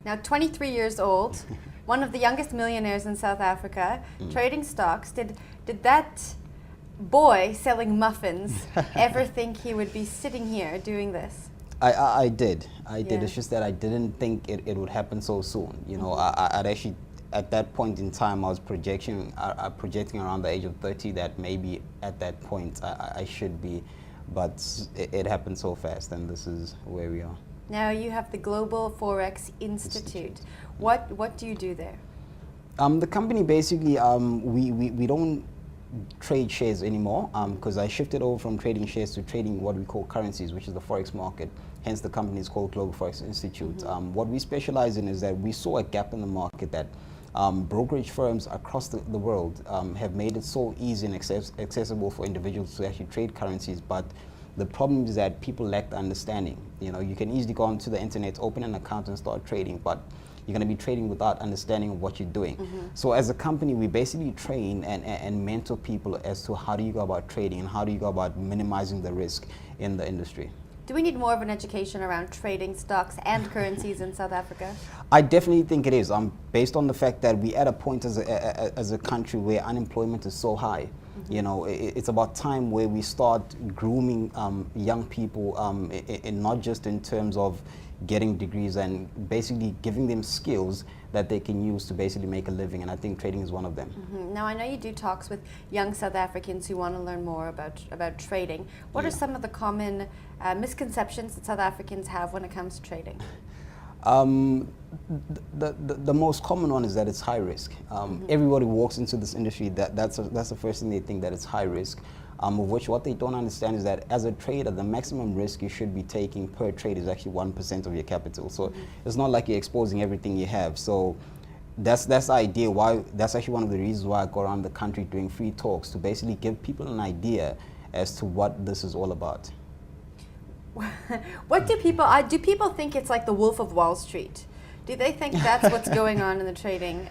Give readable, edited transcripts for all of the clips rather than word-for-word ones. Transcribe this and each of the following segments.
Now, 23 years old, one of the youngest millionaires in South Africa, trading stocks. Did that boy selling muffins ever think he would be sitting here doing this? I did. I did. Yeah. It's just that I didn't think it would happen so soon. You know, I'd actually, at that point in time, I was projecting around the age of 30 that maybe at that point I should be, but it happened so fast, and this is where we are. Now you have the Global Forex Institute. What do you do there? The company basically, we don't trade shares anymore because I shifted over from trading shares to trading what we call currencies, which is the Forex market. Hence the company is called Global Forex Institute. What we specialize in is that we saw a gap in the market that brokerage firms across the world have made it so easy and accessible for individuals to actually trade currencies, but the problem is that people lack the understanding. You know, you can easily go onto the internet, open an account and start trading, but you're going to be trading without understanding of what you're doing. So as a company, we basically train and mentor people as to how do you go about trading and how do you go about minimizing the risk in the industry. Do we need more of an education around trading stocks and currencies in South Africa? I definitely think it is, based on the fact that we're at a point as a country where unemployment is so high. You know, it's about time where we start grooming young people, and not just in terms of getting degrees and basically giving them skills that they can use to basically make a living, and I think trading is one of them. Now, I know you do talks with young South Africans who want to learn more about trading. What are some of the common misconceptions that South Africans have when it comes to trading? The most common one is that it's high risk. Everybody walks into this industry, that's the first thing they think, that it's high risk. Of which what they don't understand is that as a trader, the maximum risk you should be taking per trade is actually 1% of your capital. So it's not like you're exposing everything you have. So that's the idea why, that's actually one of the reasons why I go around the country doing free talks, to basically give people an idea as to what this is all about. What do people think it's like the Wolf of Wall Street? Do they think that's what's going on in the trading?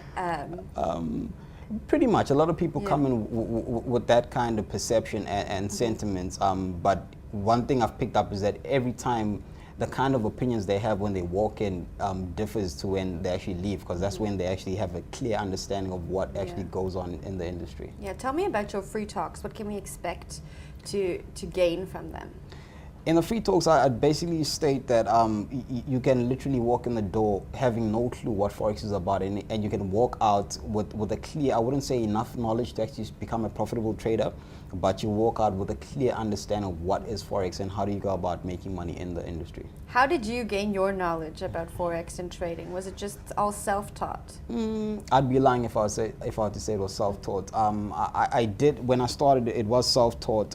Pretty much. A lot of people come in with that kind of perception and sentiments. But one thing I've picked up is that every time the kind of opinions they have when they walk in differs to when they actually leave, because that's when they actually have a clear understanding of what actually goes on in the industry. Yeah, tell me about your free talks. What can we expect to gain from them? In the free talks, I basically state that you can literally walk in the door having no clue what Forex is about, and you can walk out with a clear, I wouldn't say enough knowledge to actually become a profitable trader, but you walk out with a clear understanding of what is Forex and how do you go about making money in the industry. How did you gain your knowledge about Forex and trading? Was it just all self-taught? I'd be lying if I were to say it was self-taught. I did, when I started, it was self-taught.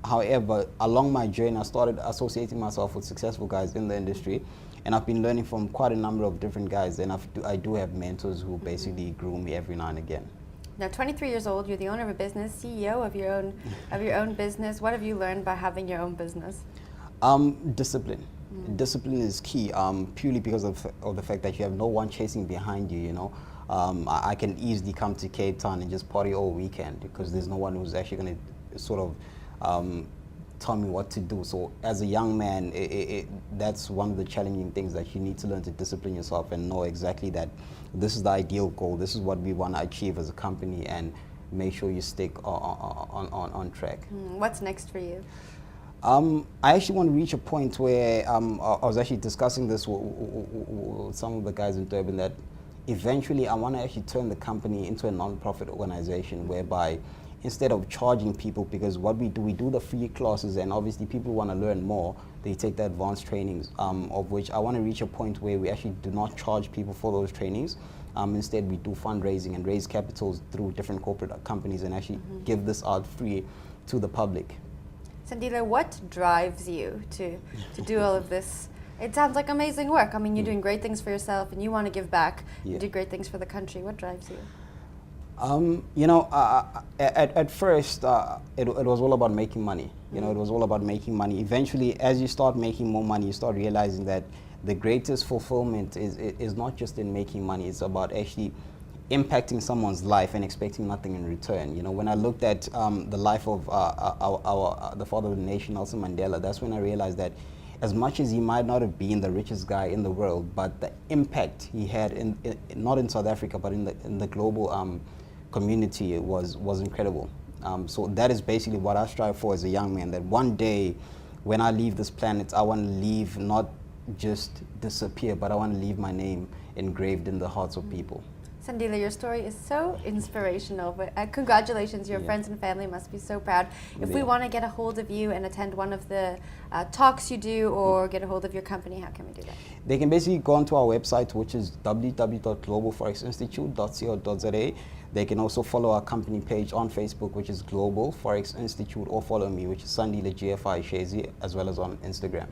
However, along my journey, I started associating myself with successful guys in the industry, and I've been learning from quite a number of different guys, and I do have mentors who basically groom me every now and again. Now, 23 years old, you're the owner of a business, CEO of your own business. What have you learned by having your own business? Discipline. Discipline is key, purely because of the fact that you have no one chasing behind you. You know, I can easily come to Cape Town and just party all weekend because there's no one who's actually going to sort of tell me what to do. So as a young man, that's one of the challenging things, that you need to learn to discipline yourself and know exactly that this is the ideal goal, this is what we want to achieve as a company, and make sure you stick on track. What's next for you? I actually want to reach a point where I was actually discussing this with some of the guys in Durban, that eventually I want to actually turn the company into a non-profit organization, whereby instead of charging people, because what we do the free classes, and obviously people want to learn more, they take the advanced trainings, of which I want to reach a point where we actually do not charge people for those trainings. Instead, we do fundraising and raise capitals through different corporate companies and actually give this out free to the public. Sandile, what drives you to do all of this? It sounds like amazing work. I mean, you're doing great things for yourself and you want to give back. You do great things for the country. What drives you? You know, at first, it was all about making money. You know, it was all about making money. Eventually, as you start making more money, you start realizing that the greatest fulfillment is not just in making money. It's about actually impacting someone's life and expecting nothing in return. You know, when I looked at the life of the father of the nation, Nelson Mandela, that's when I realized that as much as he might not have been the richest guy in the world, but the impact he had not in South Africa, but in the global community was incredible. So that is basically what I strive for as a young man, that one day when I leave this planet, I want to leave, not just disappear, but I want to leave my name engraved in the hearts of people. Sandile, your story is so inspirational, but congratulations, your friends and family must be so proud. If we want to get a hold of you and attend one of the talks you do, or get a hold of your company, how can we do that? They can basically go onto our website, which is www.globalforexinstitute.co.za. They can also follow our company page on Facebook, which is Global Forex Institute, or follow me, which is Sandile GFI Shezi, as well as on Instagram.